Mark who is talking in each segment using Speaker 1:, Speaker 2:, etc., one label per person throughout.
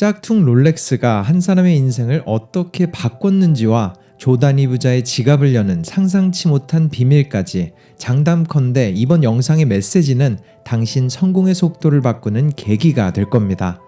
Speaker 1: 짝퉁 롤렉스가 한 사람의 인생을 어떻게 바꿨는지와 조단위 부자의 지갑을 여는 상상치 못한 비밀까지, 장담컨대 이번 영상의 메시지는 당신 성공의 속도를 바꾸는 계기가 될 겁니다.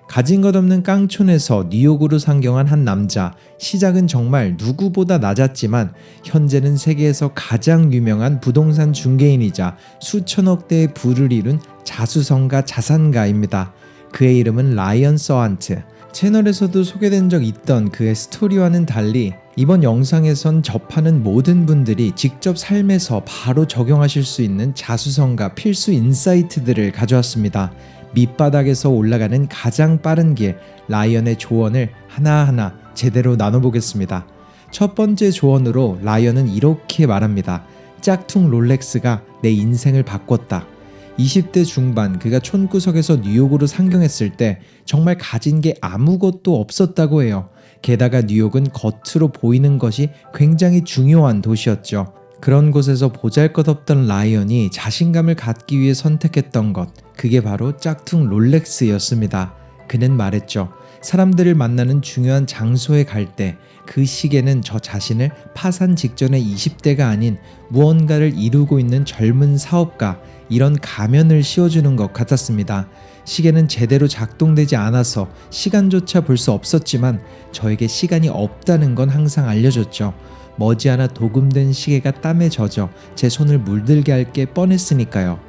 Speaker 1: 가진 것 없는 깡촌에서 뉴욕으로 상경한 한 남자, 시작은 정말 누구보다 낮았지만 현재는 세계에서 가장 유명한 부동산 중개인이자 수천억 대의 부를 이룬 자수성가 자산가입니다. 그의 이름은 라이언 서한트. 채널에서도 소개된 적 있던 그의 스토리와는 달리 이번 영상에선 접하는 모든 분들이 직접 삶에서 바로 적용하실 수 있는 자수성가 필수 인사이트들을 가져왔습니다. 밑바닥에서 올라가는 가장 빠른 길, 라이언의 조언을 하나하나 제대로 나눠보겠습니다. 첫 번째 조언으로 라이언은 이렇게 말합니다. 짝퉁 롤렉스가 내 인생을 바꿨다. 20대 중반 그가 촌구석에서 뉴욕으로 상경했을 때 정말 가진 게 아무것도 없었다고 해요. 게다가 뉴욕은 겉으로 보이는 것이 굉장히 중요한 도시였죠. 그런 곳에서 보잘것없던 라이언이 자신감을 갖기 위해 선택했던 것, 그게 바로 짝퉁 롤렉스였습니다. 그는 말했죠. 사람들을 만나는 중요한 장소에 갈 때 그 시계는 저 자신을 파산 직전의 20대가 아닌 무언가를 이루고 있는 젊은 사업가, 이런 가면을 씌워주는 것 같았습니다. 시계는 제대로 작동되지 않아서 시간조차 볼 수 없었지만 저에게 시간이 없다는 건 항상 알려줬죠. 머지않아 도금된 시계가 땀에 젖어 제 손을 물들게 할 게 뻔했으니까요.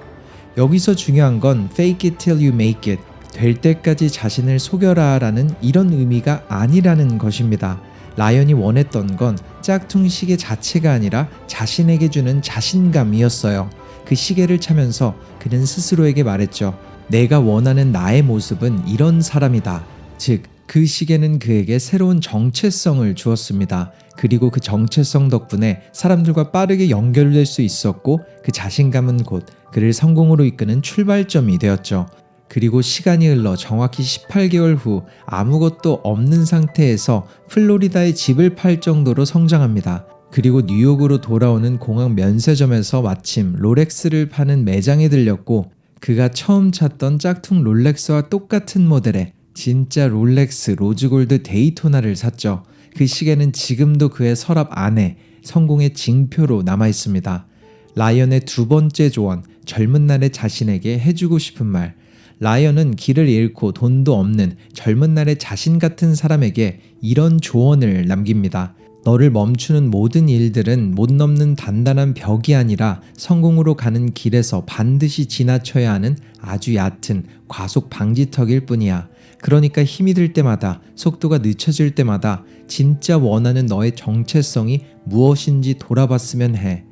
Speaker 1: 여기서 중요한 건 fake it till you make it, 될 때까지 자신을 속여라 라는 이런 의미가 아니라는 것입니다. 라이언이 원했던 건 짝퉁 시계 자체가 아니라 자신에게 주는 자신감이었어요. 그 시계를 차면서 그는 스스로에게 말했죠. 내가 원하는 나의 모습은 이런 사람이다. 즉, 그 시계는 그에게 새로운 정체성을 주었습니다. 그리고 그 정체성 덕분에 사람들과 빠르게 연결될 수 있었고, 그 자신감은 곧 그를 성공으로 이끄는 출발점이 되었죠. 그리고 시간이 흘러 정확히 18개월 후 아무것도 없는 상태에서 플로리다에 집을 팔 정도로 성장합니다. 그리고 뉴욕으로 돌아오는 공항 면세점에서 마침 롤렉스를 파는 매장에 들렸고, 그가 처음 찾던 짝퉁 롤렉스와 똑같은 모델의 진짜 롤렉스 로즈골드 데이토나를 샀죠. 그 시계는 지금도 그의 서랍 안에 성공의 징표로 남아있습니다. 라이언의 두 번째 조언, 젊은 날의 자신에게 해주고 싶은 말. 라이언은 길을 잃고 돈도 없는 젊은 날의 자신 같은 사람에게 이런 조언을 남깁니다. 너를 멈추는 모든 일들은 못 넘는 단단한 벽이 아니라 성공으로 가는 길에서 반드시 지나쳐야 하는 아주 얕은 과속 방지턱일 뿐이야. 그러니까 힘이 들 때마다, 속도가 늦춰질 때마다 진짜 원하는 너의 정체성이 무엇인지 돌아봤으면 해.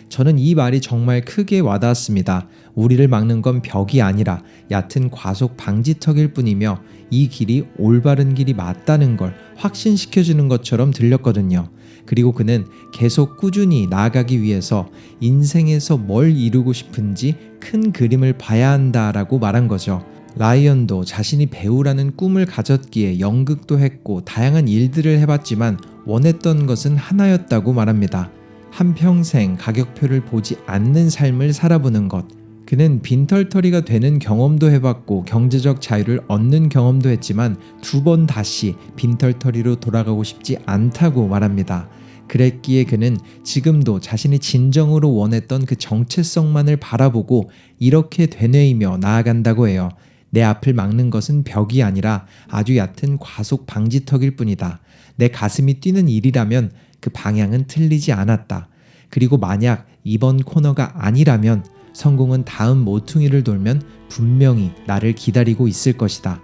Speaker 1: 저는 이 말이 정말 크게 와닿았습니다. 우리를 막는 건 벽이 아니라 얕은 과속 방지턱일 뿐이며 이 길이 올바른 길이 맞다는 걸 확신시켜주는 것처럼 들렸거든요. 그리고 그는 계속 꾸준히 나아가기 위해서 인생에서 뭘 이루고 싶은지 큰 그림을 봐야 한다라고 말한 거죠. 라이언도 자신이 배우라는 꿈을 가졌기에 연극도 했고 다양한 일들을 해봤지만 원했던 것은 하나였다고 말합니다. 한평생 가격표를 보지 않는 삶을 살아보는 것. 그는 빈털터리가 되는 경험도 해봤고 경제적 자유를 얻는 경험도 했지만 두 번 다시 빈털터리로 돌아가고 싶지 않다고 말합니다. 그랬기에 그는 지금도 자신이 진정으로 원했던 그 정체성만을 바라보고 이렇게 되뇌이며 나아간다고 해요. 내 앞을 막는 것은 벽이 아니라 아주 얕은 과속 방지턱일 뿐이다. 내 가슴이 뛰는 일이라면 그 방향은 틀리지 않았다. 그리고 만약 이번 코너가 아니라면 성공은 다음 모퉁이를 돌면 분명히 나를 기다리고 있을 것이다.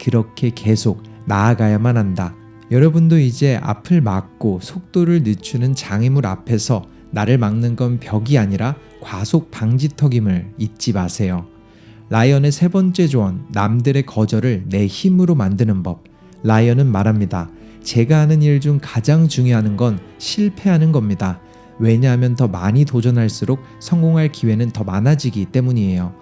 Speaker 1: 그렇게 계속 나아가야만 한다. 여러분도 이제 앞을 막고 속도를 늦추는 장애물 앞에서 나를 막는 건 벽이 아니라 과속 방지턱임을 잊지 마세요. 라이언의 세 번째 조언, 남들의 거절을 내 힘으로 만드는 법. 라이언은 말합니다. 제가 하는 일 중 가장 중요한 건 실패하는 겁니다. 왜냐하면 더 많이 도전할수록 성공할 기회는 더 많아지기 때문이에요.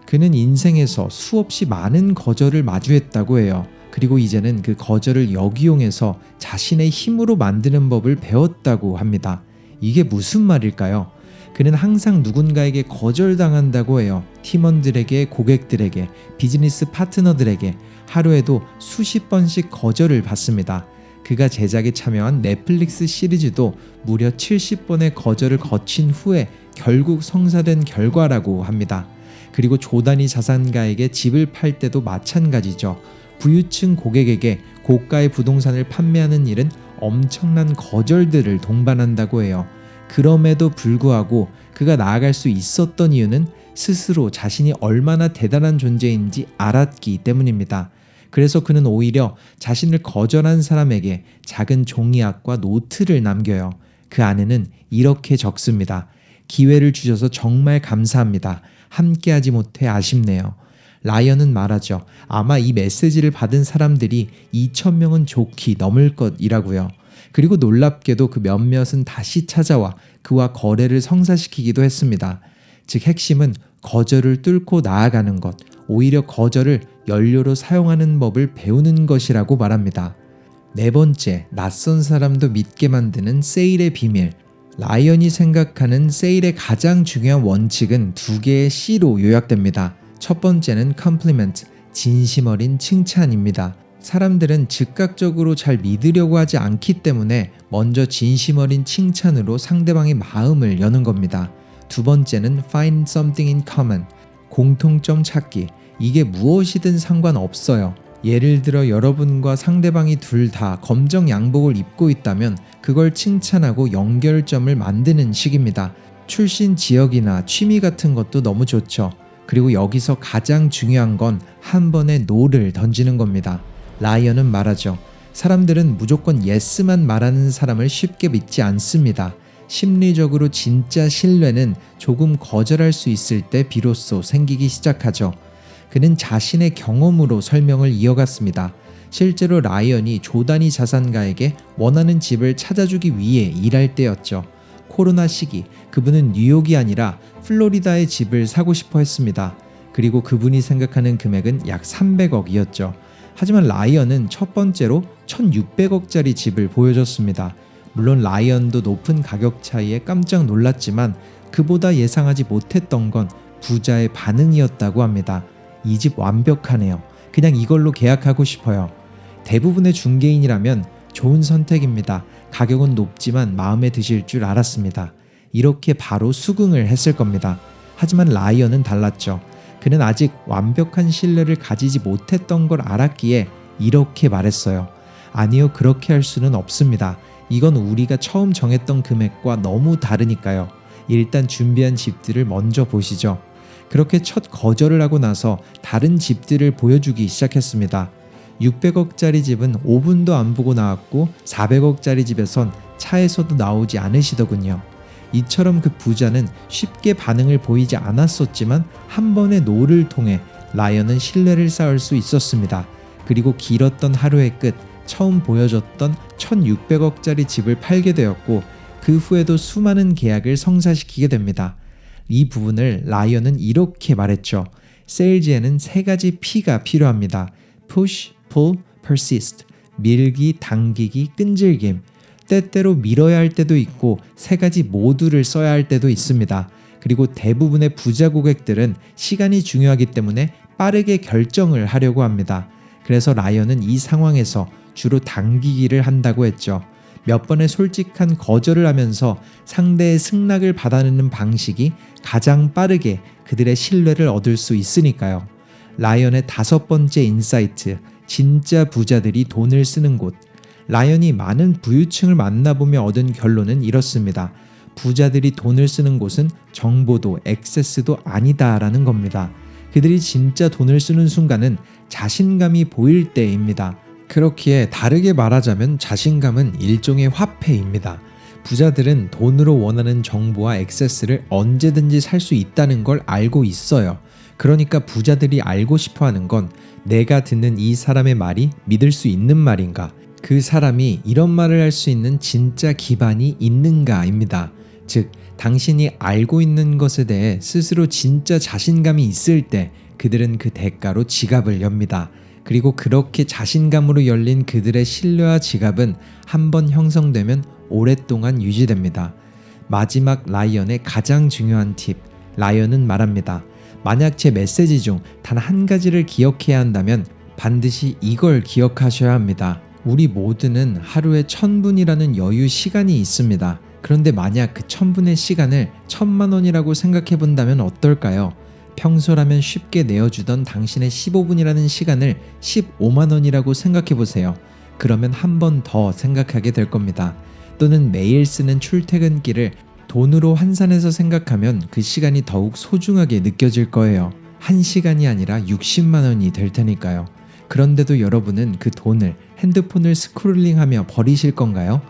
Speaker 1: 그는 인생에서 수없이 많은 거절을 마주했다고 해요. 그리고 이제는 그 거절을 역이용해서 자신의 힘으로 만드는 법을 배웠다고 합니다. 이게 무슨 말일까요? 그는 항상 누군가에게 거절당한다고 해요. 팀원들에게, 고객들에게, 비즈니스 파트너들에게 하루에도 수십 번씩 거절을 받습니다. 그가 제작에 참여한 넷플릭스 시리즈도 무려 70번의 거절을 거친 후에 결국 성사된 결과라고 합니다. 그리고 조단위 자산가에게 집을 팔 때도 마찬가지죠. 부유층 고객에게 고가의 부동산을 판매하는 일은 엄청난 거절들을 동반한다고 해요. 그럼에도 불구하고 그가 나아갈 수 있었던 이유는 스스로 자신이 얼마나 대단한 존재인지 알았기 때문입니다. 그래서 그는 오히려 자신을 거절한 사람에게 작은 종이약과 노트를 남겨요. 그 안에는 이렇게 적습니다. 기회를 주셔서 정말 감사합니다. 함께하지 못해 아쉽네요. 라이언은 말하죠. 아마 이 메시지를 받은 사람들이 2,000명은 좋게 넘을 것이라고요. 그리고 놀랍게도 그 몇몇은 다시 찾아와 그와 거래를 성사시키기도 했습니다. 즉 핵심은 거절을 뚫고 나아가는 것, 오히려 거절을 연료로 사용하는 법을 배우는 것이라고 말합니다. 네 번째, 낯선 사람도 믿게 만드는 세일의 비밀. 라이언이 생각하는 세일의 가장 중요한 원칙은 두 개의 C로 요약됩니다. 첫 번째는 compliment, 진심 어린 칭찬입니다. 사람들은 즉각적으로 잘 믿으려고 하지 않기 때문에 먼저 진심 어린 칭찬으로 상대방의 마음을 여는 겁니다. 두 번째는 find something in common, 공통점 찾기. 이게 무엇이든 상관없어요. 예를 들어 여러분과 상대방이 둘 다 검정 양복을 입고 있다면 그걸 칭찬하고 연결점을 만드는 식입니다. 출신 지역이나 취미 같은 것도 너무 좋죠. 그리고 여기서 가장 중요한 건 한 번에 no를 던지는 겁니다. 라이언은 말하죠. 사람들은 무조건 yes만 말하는 사람을 쉽게 믿지 않습니다. 심리적으로 진짜 신뢰는 조금 거절할 수 있을 때 비로소 생기기 시작하죠. 그는 자신의 경험으로 설명을 이어갔습니다. 실제로 라이언이 조단위 자산가에게 원하는 집을 찾아주기 위해 일할 때였죠. 코로나 시기, 그분은 뉴욕이 아니라 플로리다의 집을 사고 싶어 했습니다. 그리고 그분이 생각하는 금액은 약 300억이었죠. 하지만 라이언은 첫 번째로 1,600억짜리 집을 보여줬습니다. 물론 라이언도 높은 가격 차이에 깜짝 놀랐지만 그보다 예상하지 못했던 건 부자의 반응이었다고 합니다. 이 집 완벽하네요. 그냥 이걸로 계약하고 싶어요. 대부분의 중개인이라면 좋은 선택입니다. 가격은 높지만 마음에 드실 줄 알았습니다. 이렇게 바로 수긍을 했을 겁니다. 하지만 라이언은 달랐죠. 그는 아직 완벽한 신뢰를 가지지 못했던 걸 알았기에 이렇게 말했어요. 아니요, 그렇게 할 수는 없습니다. 이건 우리가 처음 정했던 금액과 너무 다르니까요. 일단 준비한 집들을 먼저 보시죠. 그렇게 첫 거절을 하고 나서 다른 집들을 보여주기 시작했습니다. 600억짜리 집은 5분도 안 보고 나왔고 400억짜리 집에선 차에서도 나오지 않으시더군요. 이처럼 그 부자는 쉽게 반응을 보이지 않았었지만 한 번의 노를 통해 라이언은 신뢰를 쌓을 수 있었습니다. 그리고 길었던 하루의 끝, 처음 보여줬던 1,600억짜리 집을 팔게 되었고 그 후에도 수많은 계약을 성사시키게 됩니다. 이 부분을 라이언은 이렇게 말했죠. 세일즈에는 세 가지 P가 필요합니다. push, pull, persist. 밀기, 당기기, 끈질김. 때때로 밀어야 할 때도 있고 세 가지 모두를 써야 할 때도 있습니다. 그리고 대부분의 부자 고객들은 시간이 중요하기 때문에 빠르게 결정을 하려고 합니다. 그래서 라이언은 이 상황에서 주로 당기기를 한다고 했죠. 몇 번의 솔직한 거절을 하면서 상대의 승낙을 받아내는 방식이 가장 빠르게 그들의 신뢰를 얻을 수 있으니까요. 라이언의 다섯 번째 인사이트, 진짜 부자들이 돈을 쓰는 곳. 라이언이 많은 부유층을 만나보며 얻은 결론은 이렇습니다. 부자들이 돈을 쓰는 곳은 정보도 액세스도 아니다라는 겁니다. 그들이 진짜 돈을 쓰는 순간은 자신감이 보일 때입니다. 그렇기에 다르게 말하자면 자신감은 일종의 화폐입니다. 부자들은 돈으로 원하는 정보와 액세스를 언제든지 살 수 있다는 걸 알고 있어요. 그러니까 부자들이 알고 싶어하는 건 내가 듣는 이 사람의 말이 믿을 수 있는 말인가? 그 사람이 이런 말을 할 수 있는 진짜 기반이 있는가입니다. 즉, 당신이 알고 있는 것에 대해 스스로 진짜 자신감이 있을 때 그들은 그 대가로 지갑을 엽니다. 그리고 그렇게 자신감으로 열린 그들의 신뢰와 지갑은 한번 형성되면 오랫동안 유지됩니다. 마지막 라이언의 가장 중요한 팁, 라이언은 말합니다. 만약 제 메시지 중 단 한 가지를 기억해야 한다면 반드시 이걸 기억하셔야 합니다. 우리 모두는 하루에 1000분이라는 여유 시간이 있습니다. 그런데 만약 그 1000분의 시간을 1000만 원이라고 생각해 본다면 어떨까요? 평소라면 쉽게 내어주던 당신의 15분이라는 시간을 15만 원이라고 생각해 보세요. 그러면 한 번 더 생각하게 될 겁니다. 또는 매일 쓰는 출퇴근길을 돈으로 환산해서 생각하면 그 시간이 더욱 소중하게 느껴질 거예요. 1시간이 아니라 60만 원이 될 테니까요. 그런데도 여러분은 그 돈을 핸드폰을 스크롤링하며 버리실 건가요?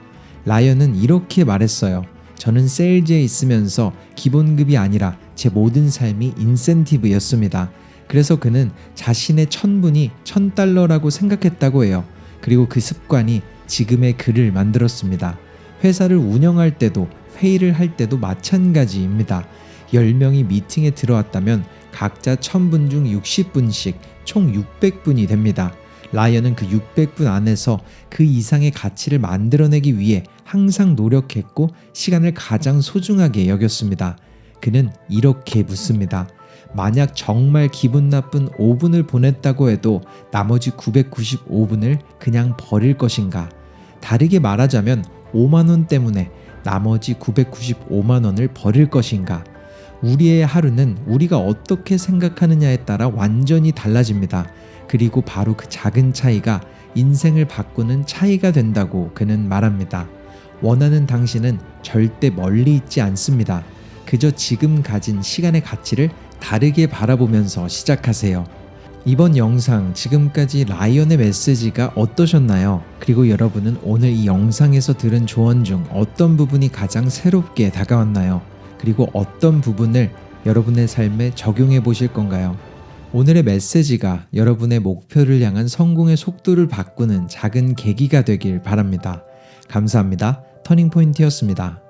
Speaker 1: 라이언은 이렇게 말했어요. 저는 세일즈에 있으면서 기본급이 아니라 제 모든 삶이 인센티브였습니다. 그래서 그는 자신의 1000분이 1000달러라고 생각했다고 해요. 그리고 그 습관이 지금의 그를 만들었습니다. 회사를 운영할 때도 회의를 할 때도 마찬가지입니다. 10명이 미팅에 들어왔다면 각자 1000분 중 60분씩 총 600분이 됩니다. 라이언은 그 600분 안에서 그 이상의 가치를 만들어내기 위해 항상 노력했고 시간을 가장 소중하게 여겼습니다. 그는 이렇게 묻습니다. 만약 정말 기분 나쁜 5분을 보냈다고 해도 나머지 995분을 그냥 버릴 것인가? 다르게 말하자면 5만 원 때문에 나머지 995만 원을 버릴 것인가? 우리의 하루는 우리가 어떻게 생각하느냐에 따라 완전히 달라집니다. 그리고 바로 그 작은 차이가 인생을 바꾸는 차이가 된다고 그는 말합니다. 원하는 당신은 절대 멀리 있지 않습니다. 그저 지금 가진 시간의 가치를 다르게 바라보면서 시작하세요. 이번 영상 지금까지 라이언의 메시지가 어떠셨나요? 그리고 여러분은 오늘 이 영상에서 들은 조언 중 어떤 부분이 가장 새롭게 다가왔나요? 그리고 어떤 부분을 여러분의 삶에 적용해 보실 건가요? 오늘의 메시지가 여러분의 목표를 향한 성공의 속도를 바꾸는 작은 계기가 되길 바랍니다. 감사합니다. 터닝포인트였습니다.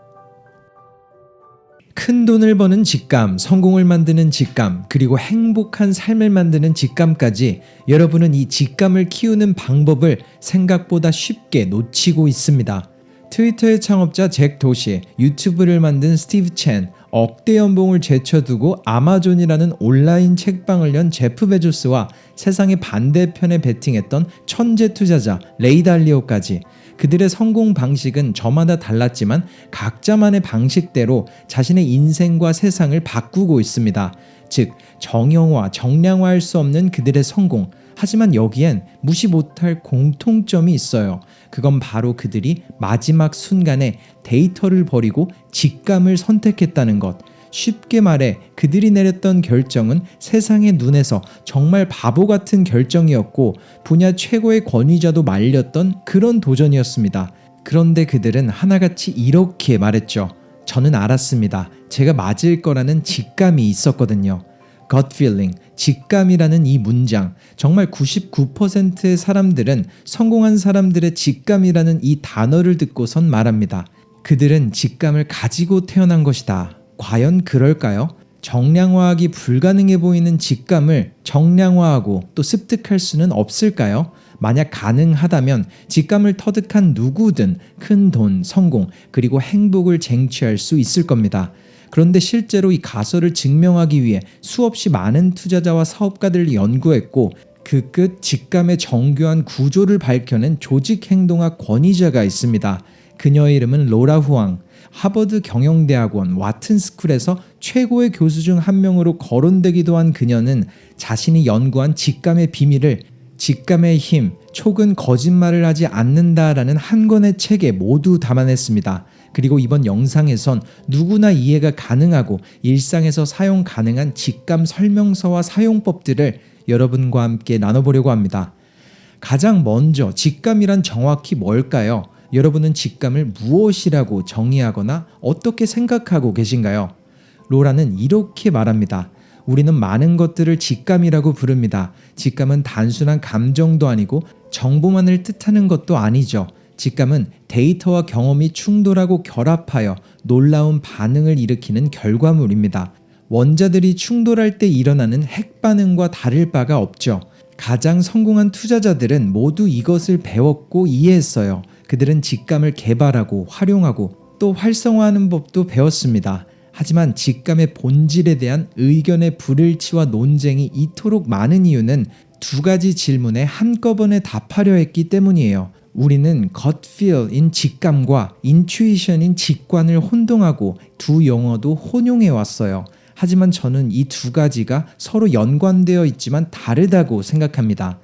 Speaker 1: 큰 돈을 버는 직감, 성공을 만드는 직감, 그리고 행복한 삶을 만드는 직감까지 여러분은 이 직감을 키우는 방법을 생각보다 쉽게 놓치고 있습니다. 트위터의 창업자 잭 도시, 유튜브를 만든 스티브 첸, 억대 연봉을 제쳐두고 아마존이라는 온라인 책방을 연 제프 베조스와 세상의 반대편에 베팅했던 천재 투자자 레이 달리오까지 그들의 성공 방식은 저마다 달랐지만 각자만의 방식대로 자신의 인생과 세상을 바꾸고 있습니다. 즉, 정형화, 정량화할 수 없는 그들의 성공. 하지만 여기엔 무시 못할 공통점이 있어요. 그건 바로 그들이 마지막 순간에 데이터를 버리고 직감을 선택했다는 것. 쉽게 말해 그들이 내렸던 결정은 세상의 눈에서 정말 바보 같은 결정이었고 분야 최고의 권위자도 말렸던 그런 도전이었습니다. 그런데 그들은 하나같이 이렇게 말했죠. 저는 알았습니다. 제가 맞을 거라는 직감이 있었거든요. gut feeling, 직감이라는 이 문장, 정말 99%의 사람들은 성공한 사람들의 직감이라는 이 단어를 듣고선 말합니다. 그들은 직감을 가지고 태어난 것이다. 과연 그럴까요? 정량화하기 불가능해 보이는 직감을 정량화하고 또 습득할 수는 없을까요? 만약 가능하다면 직감을 터득한 누구든 큰 돈, 성공, 그리고 행복을 쟁취할 수 있을 겁니다. 그런데 실제로 이 가설을 증명하기 위해 수없이 많은 투자자와 사업가들을 연구했고 그 끝 직감의 정교한 구조를 밝혀낸 조직행동학 권위자가 있습니다. 그녀의 이름은 로라 후앙. 하버드 경영대학원 와튼스쿨에서 최고의 교수 중 한 명으로 거론되기도 한 그녀는 자신이 연구한 직감의 비밀을 직감의 힘, 촉은 거짓말을 하지 않는다라는 한 권의 책에 모두 담아냈습니다. 그리고 이번 영상에선 누구나 이해가 가능하고 일상에서 사용 가능한 직감 설명서와 사용법들을 여러분과 함께 나눠보려고 합니다. 가장 먼저 직감이란 정확히 뭘까요? 여러분은 직감을 무엇이라고 정의하거나 어떻게 생각하고 계신가요? 로라는 이렇게 말합니다. 우리는 많은 것들을 직감이라고 부릅니다. 직감은 단순한 감정도 아니고 정보만을 뜻하는 것도 아니죠. 직감은 데이터와 경험이 충돌하고 결합하여 놀라운 반응을 일으키는 결과물입니다. 원자들이 충돌할 때 일어나는 핵반응과 다를 바가 없죠. 가장 성공한 투자자들은 모두 이것을 배웠고 이해했어요. 그들은 직감을 개발하고 활용하고 또 활성화하는 법도 배웠습니다. 하지만 직감의 본질에 대한 의견의 불일치와 논쟁이 이토록 많은 이유는 두 가지 질문에 한꺼번에 답하려 했기 때문이에요. 우리는 gut feel인 직감과 intuition인 직관을 혼동하고 두 용어도 혼용해 왔어요. 하지만 저는 이 두 가지가 서로 연관되어 있지만 다르다고 생각합니다.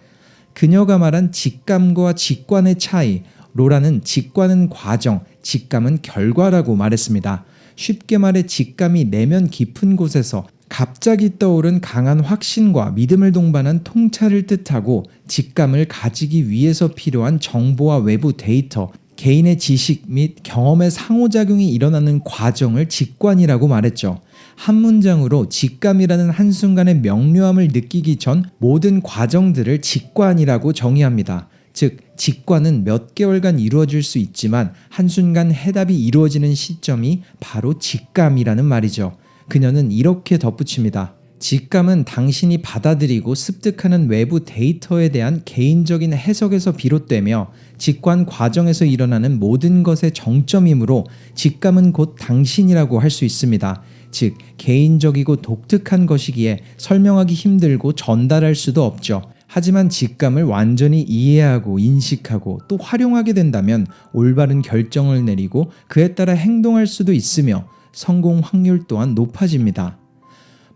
Speaker 1: 그녀가 말한 직감과 직관의 차이, 로라는 직관은 과정, 직감은 결과라고 말했습니다. 쉽게 말해 직감이 내면 깊은 곳에서 갑자기 떠오른 강한 확신과 믿음을 동반한 통찰을 뜻하고, 직감을 가지기 위해서 필요한 정보와 외부 데이터, 개인의 지식 및 경험의 상호작용이 일어나는 과정을 직관이라고 말했죠. 한 문장으로 직감이라는 한순간의 명료함을 느끼기 전 모든 과정들을 직관이라고 정의합니다. 즉, 직관은 몇 개월간 이루어질 수 있지만 한순간 해답이 이루어지는 시점이 바로 직감이라는 말이죠. 그녀는 이렇게 덧붙입니다. 직감은 당신이 받아들이고 습득하는 외부 데이터에 대한 개인적인 해석에서 비롯되며 직관 과정에서 일어나는 모든 것의 정점이므로 직감은 곧 당신이라고 할 수 있습니다. 즉, 개인적이고 독특한 것이기에 설명하기 힘들고 전달할 수도 없죠. 하지만 직감을 완전히 이해하고 인식하고 또 활용하게 된다면 올바른 결정을 내리고 그에 따라 행동할 수도 있으며 성공 확률 또한 높아집니다.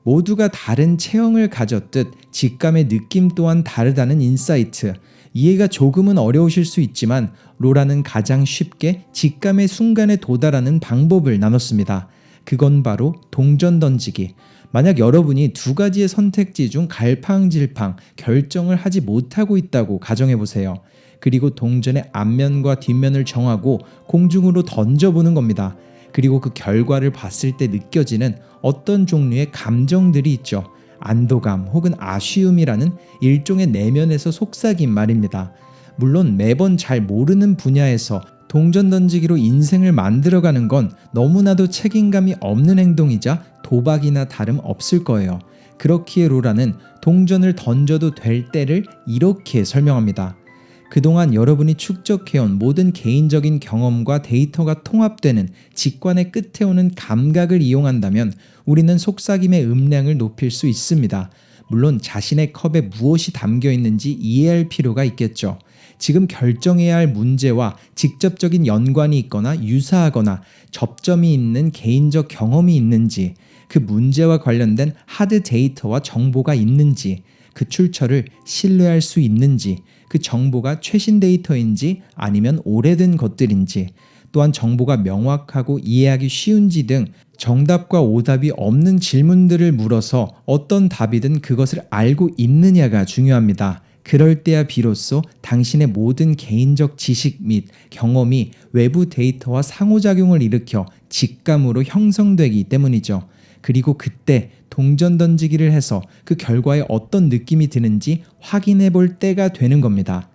Speaker 1: 모두가 다른 체형을 가졌듯 직감의 느낌 또한 다르다는 인사이트. 이해가 조금은 어려우실 수 있지만 로라는 가장 쉽게 직감의 순간에 도달하는 방법을 나눴습니다. 그건 바로 동전 던지기. 만약 여러분이 두 가지의 선택지 중 갈팡질팡 결정을 하지 못하고 있다고 가정해보세요. 그리고 동전의 앞면과 뒷면을 정하고 공중으로 던져보는 겁니다. 그리고 그 결과를 봤을 때 느껴지는 어떤 종류의 감정들이 있죠. 안도감 혹은 아쉬움이라는 일종의 내면에서 속삭임 말입니다. 물론 매번 잘 모르는 분야에서 동전 던지기로 인생을 만들어가는 건 너무나도 책임감이 없는 행동이자 도박이나 다름없을 거예요. 그렇기에 로라는 동전을 던져도 될 때를 이렇게 설명합니다. 그동안 여러분이 축적해온 모든 개인적인 경험과 데이터가 통합되는 직관의 끝에 오는 감각을 이용한다면 우리는 속삭임의 음량을 높일 수 있습니다. 물론 자신의 컵에 무엇이 담겨 있는지 이해할 필요가 있겠죠. 지금 결정해야 할 문제와 직접적인 연관이 있거나 유사하거나 접점이 있는 개인적 경험이 있는지, 그 문제와 관련된 하드 데이터와 정보가 있는지, 그 출처를 신뢰할 수 있는지, 그 정보가 최신 데이터인지 아니면 오래된 것들인지, 또한 정보가 명확하고 이해하기 쉬운지 등 정답과 오답이 없는 질문들을 물어서 어떤 답이든 그것을 알고 있느냐가 중요합니다. 그럴 때야 비로소 당신의 모든 개인적 지식 및 경험이 외부 데이터와 상호작용을 일으켜 직감으로 형성되기 때문이죠. 그리고 그때 동전 던지기를 해서 그 결과에 어떤 느낌이 드는지 확인해 볼 때가 되는 겁니다.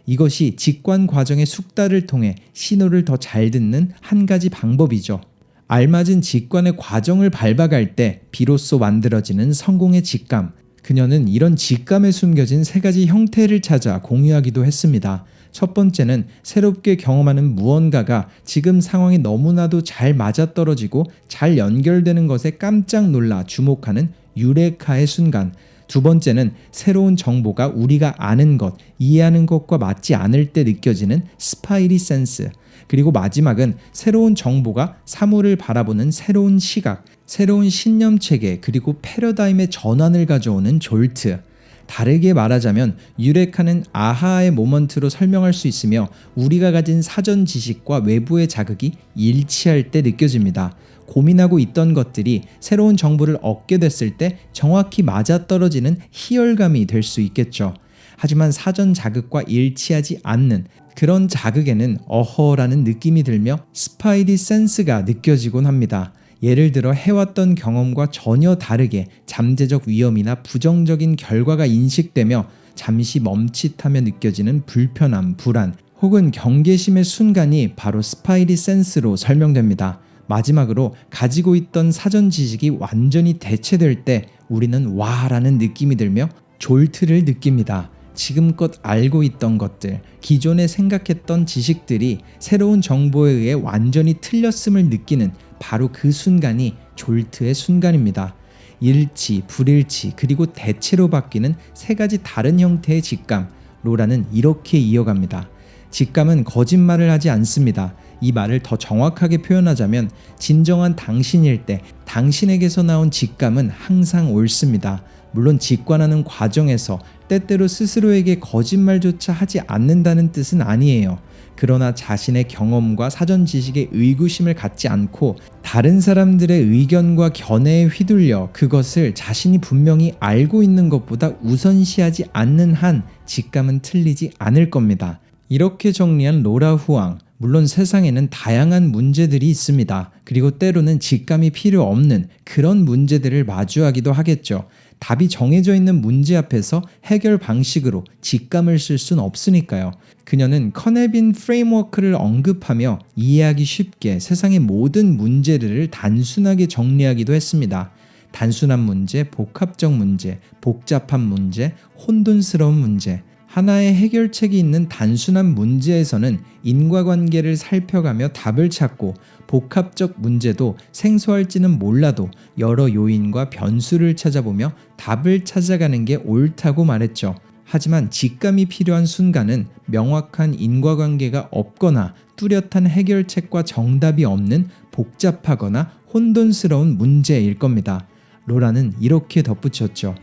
Speaker 1: 이것이 직관 과정의 숙달을 통해 신호를 더 잘 듣는 한 가지 방법이죠. 알맞은 직관의 과정을 밟아갈 때 비로소 만들어지는 성공의 직감. 그녀는 이런 직감에 숨겨진 세 가지 형태를 찾아 공유하기도 했습니다. 첫 번째는 새롭게 경험하는 무언가가 지금 상황에 너무나도 잘 맞아떨어지고 잘 연결되는 것에 깜짝 놀라 주목하는 유레카의 순간. 두 번째는 새로운 정보가 우리가 아는 것, 이해하는 것과 맞지 않을 때 느껴지는 스파이리 센스. 그리고 마지막은 새로운 정보가 사물을 바라보는 새로운 시각, 새로운 신념체계, 그리고 패러다임의 전환을 가져오는 졸트. 다르게 말하자면 유레카는 아하의 모먼트로 설명할 수 있으며 우리가 가진 사전 지식과 외부의 자극이 일치할 때 느껴집니다. 고민하고 있던 것들이 새로운 정보를 얻게 됐을 때 정확히 맞아떨어지는 희열감이 될 수 있겠죠. 하지만 사전 자극과 일치하지 않는 그런 자극에는 어허라는 느낌이 들며 스파이디 센스가 느껴지곤 합니다. 예를 들어 해왔던 경험과 전혀 다르게 잠재적 위험이나 부정적인 결과가 인식되며 잠시 멈칫하며 느껴지는 불편함, 불안 혹은 경계심의 순간이 바로 스파이디 센스로 설명됩니다. 마지막으로 가지고 있던 사전 지식이 완전히 대체될 때 우리는 와라는 느낌이 들며 졸트를 느낍니다. 지금껏 알고 있던 것들, 기존에 생각했던 지식들이 새로운 정보에 의해 완전히 틀렸음을 느끼는 바로 그 순간이 졸트의 순간입니다. 일치, 불일치, 그리고 대체로 바뀌는 세 가지 다른 형태의 직감. 로라는 이렇게 이어갑니다. 직감은 거짓말을 하지 않습니다. 이 말을 더 정확하게 표현하자면 진정한 당신일 때 당신에게서 나온 직감은 항상 옳습니다. 물론 직관하는 과정에서 때때로 스스로에게 거짓말조차 하지 않는다는 뜻은 아니에요. 그러나 자신의 경험과 사전 지식에 의구심을 갖지 않고 다른 사람들의 의견과 견해에 휘둘려 그것을 자신이 분명히 알고 있는 것보다 우선시하지 않는 한 직감은 틀리지 않을 겁니다. 이렇게 정리한 로라 후앙. 물론 세상에는 다양한 문제들이 있습니다. 그리고 때로는 직감이 필요 없는 그런 문제들을 마주하기도 하겠죠. 답이 정해져 있는 문제 앞에서 해결 방식으로 직감을 쓸 순 없으니까요. 그녀는 커넬빈 프레임워크를 언급하며 이해하기 쉽게 세상의 모든 문제들을 단순하게 정리하기도 했습니다. 단순한 문제, 복합적 문제, 복잡한 문제, 혼돈스러운 문제. 하나의 해결책이 있는 단순한 문제에서는 인과관계를 살펴가며 답을 찾고 복합적 문제도 생소할지는 몰라도 여러 요인과 변수를 찾아보며 답을 찾아가는 게 옳다고 말했죠. 하지만 직감이 필요한 순간은 명확한 인과관계가 없거나 뚜렷한 해결책과 정답이 없는 복잡하거나 혼돈스러운 문제일 겁니다. 로라는 이렇게 덧붙였죠.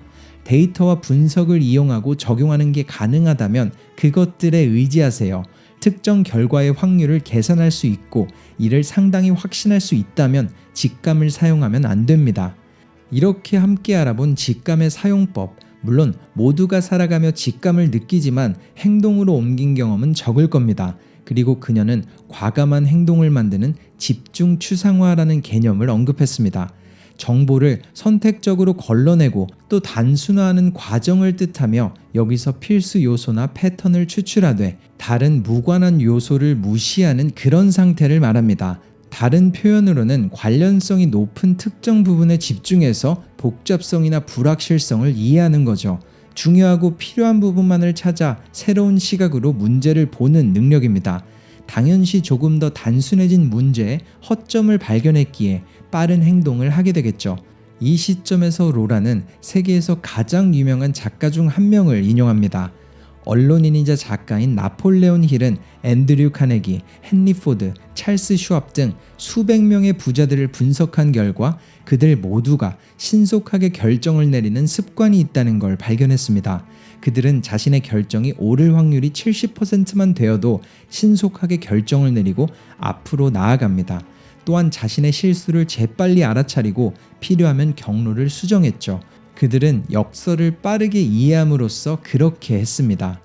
Speaker 1: 데이터와 분석을 이용하고 적용하는 게 가능하다면 그것들에 의지하세요. 특정 결과의 확률을 계산할 수 있고 이를 상당히 확신할 수 있다면 직감을 사용하면 안 됩니다. 이렇게 함께 알아본 직감의 사용법. 물론 모두가 살아가며 직감을 느끼지만 행동으로 옮긴 경험은 적을 겁니다. 그리고 그녀는 과감한 행동을 만드는 집중 추상화라는 개념을 언급했습니다. 정보를 선택적으로 걸러내고 또 단순화하는 과정을 뜻하며 여기서 필수 요소나 패턴을 추출하되 다른 무관한 요소를 무시하는 그런 상태를 말합니다. 다른 표현으로는 관련성이 높은 특정 부분에 집중해서 복잡성이나 불확실성을 이해하는 거죠. 중요하고 필요한 부분만을 찾아 새로운 시각으로 문제를 보는 능력입니다. 당연시 조금 더 단순해진 문제에 허점을 발견했기에 빠른 행동을 하게 되겠죠. 이 시점에서 로라는 세계에서 가장 유명한 작가 중 한 명을 인용합니다. 언론인이자 작가인 나폴레온 힐은 앤드류 카네기, 헨리 포드, 찰스 슈왑 등 수백 명의 부자들을 분석한 결과 그들 모두가 신속하게 결정을 내리는 습관이 있다는 걸 발견했습니다. 그들은 자신의 결정이 옳을 확률이 70%만 되어도 신속하게 결정을 내리고 앞으로 나아갑니다. 또한 자신의 실수를 재빨리 알아차리고 필요하면 경로를 수정했죠. 그들은 역설을 빠르게 이해함으로써 그렇게 했습니다.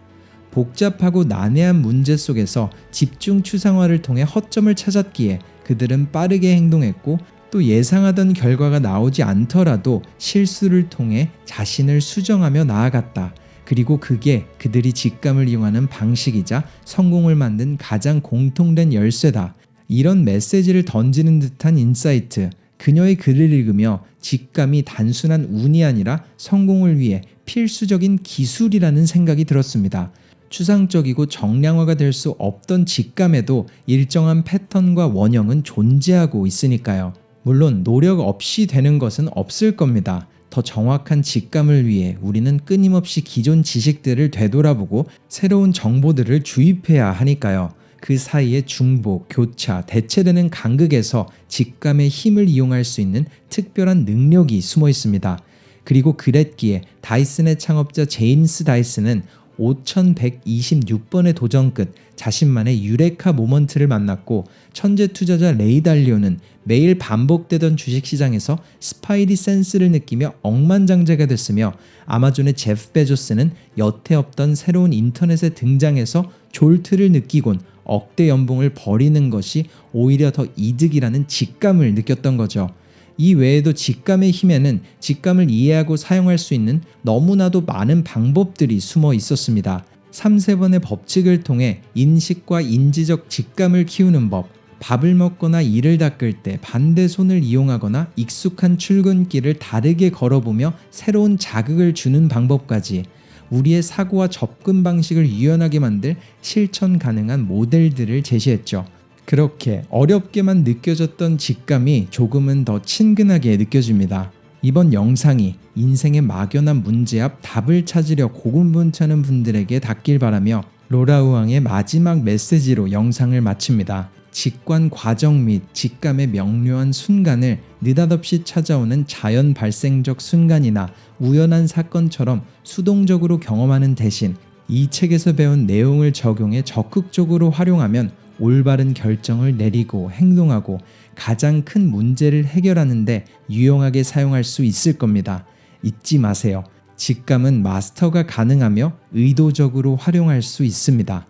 Speaker 1: 복잡하고 난해한 문제 속에서 집중 추상화를 통해 허점을 찾았기에 그들은 빠르게 행동했고 또 예상하던 결과가 나오지 않더라도 실수를 통해 자신을 수정하며 나아갔다. 그리고 그게 그들이 직감을 이용하는 방식이자 성공을 만든 가장 공통된 열쇠다. 이런 메시지를 던지는 듯한 인사이트. 그녀의 글을 읽으며 직감이 단순한 운이 아니라 성공을 위해 필수적인 기술이라는 생각이 들었습니다. 추상적이고 정량화가 될 수 없던 직감에도 일정한 패턴과 원형은 존재하고 있으니까요. 물론 노력 없이 되는 것은 없을 겁니다. 더 정확한 직감을 위해 우리는 끊임없이 기존 지식들을 되돌아보고 새로운 정보들을 주입해야 하니까요. 그 사이에 중복, 교차, 대체되는 간극에서 직감의 힘을 이용할 수 있는 특별한 능력이 숨어 있습니다. 그리고 그랬기에 다이슨의 창업자 제임스 다이슨은 5126번의 도전 끝 자신만의 유레카 모먼트를 만났고 천재 투자자 레이 달리오는 매일 반복되던 주식시장에서 스파이디 센스를 느끼며 억만장자가 됐으며 아마존의 제프 베조스는 여태 없던 새로운 인터넷에 등장해서 졸트를 느끼곤 억대 연봉을 버리는 것이 오히려 더 이득이라는 직감을 느꼈던 거죠. 이 외에도 직감의 힘에는 직감을 이해하고 사용할 수 있는 너무나도 많은 방법들이 숨어 있었습니다. 3세번의 법칙을 통해 인식과 인지적 직감을 키우는 법, 밥을 먹거나 이를 닦을 때 반대 손을 이용하거나 익숙한 출근길을 다르게 걸어보며 새로운 자극을 주는 방법까지 우리의 사고와 접근 방식을 유연하게 만들 실천 가능한 모델들을 제시했죠. 그렇게 어렵게만 느껴졌던 직감이 조금은 더 친근하게 느껴집니다. 이번 영상이 인생의 막연한 문제 앞 답을 찾으려 고군분투하는 분들에게 닿길 바라며 로라우앙의 마지막 메시지로 영상을 마칩니다. 직관 과정 및 직감의 명료한 순간을 느닷없이 찾아오는 자연 발생적 순간이나 우연한 사건처럼 수동적으로 경험하는 대신 이 책에서 배운 내용을 적용해 적극적으로 활용하면 올바른 결정을 내리고 행동하고 가장 큰 문제를 해결하는 데 유용하게 사용할 수 있을 겁니다. 잊지 마세요. 직감은 마스터가 가능하며 의도적으로 활용할 수 있습니다.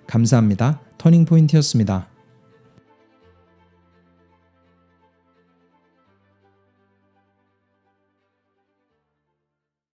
Speaker 1: 감사합니다. 터닝포인트였습니다.